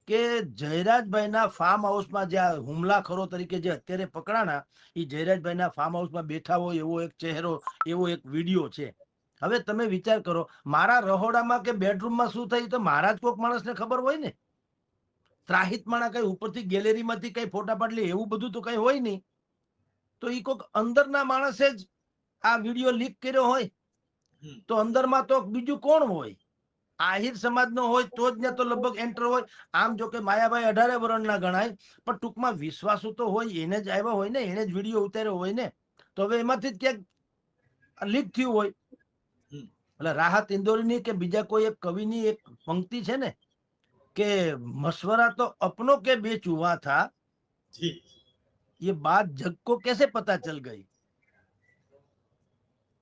કે જયરાજભાઈના ફાર્મ હાઉસમાં જે હુમલાખોરો તરીકે જે અત્યારે પકડાણા એ જયરાજભાઈના ફાર્મ હાઉસમાં બેઠા હોય એવો એક ચહેરો, એવો એક વિડીયો છે. હવે તમે વિચાર કરો, મારા રહોડામાં કે બેડરૂમમાં શું થાય તો મારા જ કોઈક માણસને ખબર હોય ને. ત્રાહિત માણા કઈ ઉપરથી ગેલેરીમાંથી કઈ ફોટા પાડલી એવું બધું તો કઈ હોય નહીં. તો એ કોઈક અંદરના માણસે જ આ વિડીયો લીક કર્યો હોય તો અંદરમાં તો બીજું કોણ હોય? આહિર સમાજનો હોય તો જ ને તો લગભગ એન્ટર હોય. આમ જો કે માયાભાઈ 18 વર્ષના ગણાય, પણ ટૂંકમાં વિશ્વાસુ તો હોય, એને જ આવ્યા હોય ને, એને જ વિડીયો ઉતાર્યો હોય ને. તો હવે એમાંથી જ ક્યાંક લીક થયું હોય. એટલે રાહત ઇન્દોરીની કે બીજા કોઈ એક કવિની એક પંક્તિ છે ને કે મશવરા તો અપનો કે બેચ હુઆ થા, ये बात जग को कैसे पता चल गई.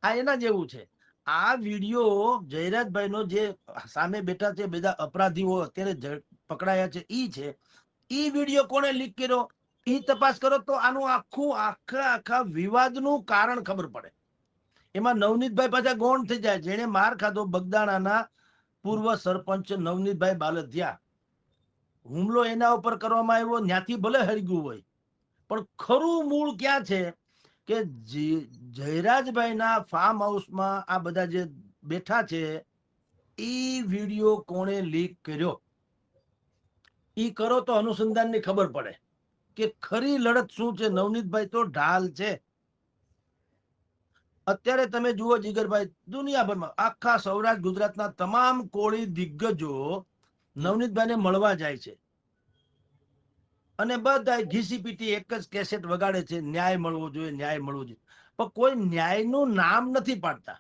આ એના જેવું છે. આ વિડીયો જયરાજભાઈનો જે સામે બેઠા છે બધા અપરાધીઓ અત્યારે પકડાયા છે ઈ છે. ઈ વિડીયો કોણે લીક કર્યો ઈ તપાસ કરો તો આનું આખા વિવાદનું કારણ ખબર પડે. એમાં નવનીતભાઈ પાછા ગૌણ થઈ જાય. જેને માર ખાધો બગદાણાના પૂર્વ સરપંચ નવનીતભાઈ બાલધિયા, હુમલો એના ઉપર કરવામાં આવ્યો, ત્યાંથી ભલે હળગ્યું હોય, પણ ખરું મૂળ ક્યાં છે કે જયરાજભાઈના ફાર્મ હાઉસમાં આ બધા જે બેઠા છે એ વિડીયો કોણે લીક કર્યો ઈ કરો તો અનુસંધાનની ખબર પડે કે ખરી લડત શું છે. નવનીતભાઈ તો ઢાલ છે. અત્યારે તમે જુઓ જીગરભાઈ, દુનિયાભરમાં આખા સૌરાષ્ટ્ર ગુજરાતના તમામ કોળી દિગ્ગજો નવનીતભાઈને મળવા જાય છે અને બધા ઘીસી પીટી એક જ કેસેટ વગાડે છે, ન્યાય મળવો જોઈએ, ન્યાય મળવો જોઈએ. પણ કોઈ ન્યાયનું નામ નથી પાડતા.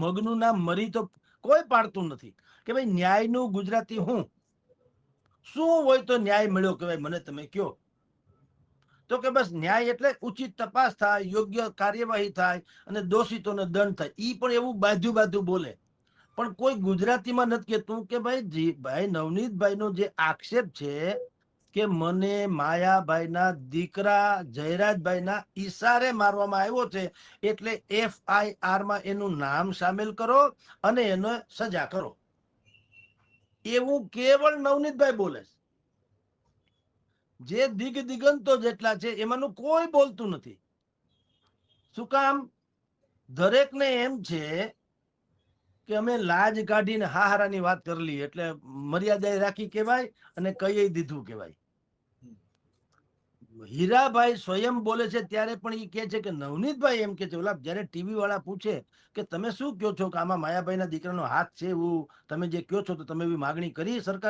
મગનું નામ મરી તો કોઈ પાડતું નથી કે ભાઈ ન્યાયનું ગુજરાતી શું હોય તો ન્યાય મળ્યો કહેવાય. મને તમે કયો તો કે બસ ન્યાય એટલે ઉચિત તપાસ થાય, યોગ્ય કાર્યવાહી થાય અને દોષિતોને દંડ થાય. ઈ પણ એવું બાજુ બોલે, પણ કોઈ ગુજરાતીમાં નથી કહેતું કે ભાઈ નવનીતભાઈનો જે આક્ષેપ છે કે મને માયાભાઈના દીકરા જયરાજભાઈના ઈશારે મારવામાં આવ્યો છે, એટલે FIR માં એનું નામ સામેલ કરો અને એને સજા કરો. એવું કેવળ નવનીતભાઈ બોલે. જે દિગંતો જેટલા છે એમાંનું કોઈ બોલતું નથી. શું કામ? દરેકને એમ છે કે અમે લાજ કાઢીને હાહારાની વાત કરલી એટલે મર્યાદા રાખી કહેવાય અને કહી દીધું કહેવાય. હીરાભાઈ સ્વયં બોલે છે ત્યારે પણ એ કે છે કે નવનીતભાઈ એમ કે છે, ઓલા જયારે ટીવી વાળા પૂછે કે તમે શું કહો છો કે આમાં માયાભાઈના દીકરાનો હાથ છે, એવું તમે જે કહો છો તો તમે એવી માગણી કરી સરકાર